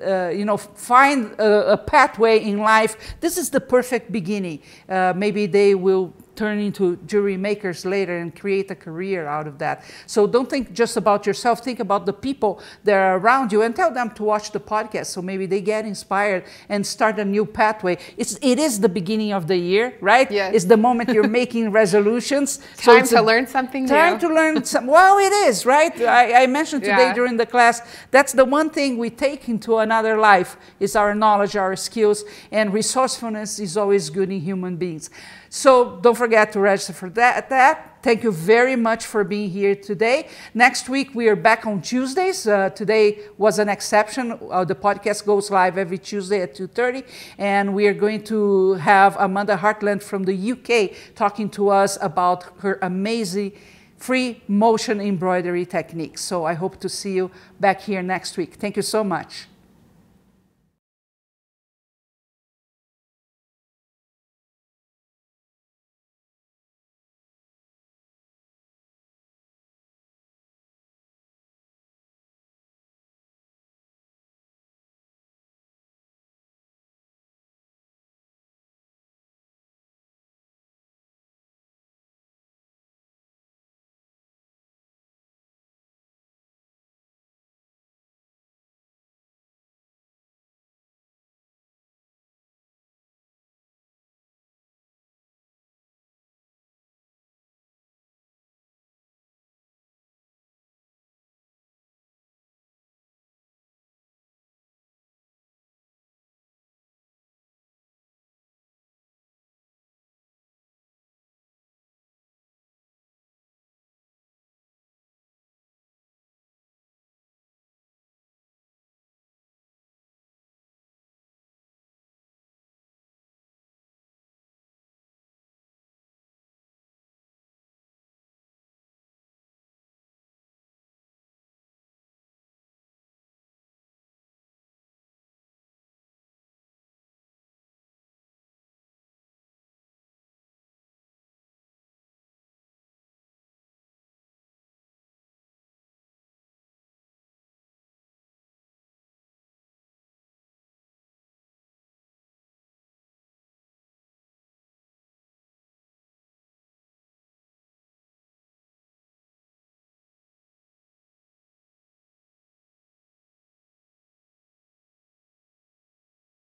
find a pathway in life. This is the perfect beginning. Maybe they will turn into jewelry makers later and create a career out of that. So don't think just about yourself, think about the people that are around you and tell them to watch the podcast so maybe they get inspired and start a new pathway. It is the beginning of the year, right? Yes. It's the moment you're making resolutions. Time to learn something new. Time to learn some, well, it is, right? I mentioned today during the class, that's the one thing we take into another life is our knowledge, our skills, and resourcefulness is always good in human beings. So don't forget to register for that. Thank you very much for being here today. Next week, we are back on Tuesdays. Today was an exception. The podcast goes live every Tuesday at 2:30. And we are going to have Amanda Hartland from the UK talking to us about her amazing free motion embroidery techniques. So I hope to see you back here next week. Thank you so much.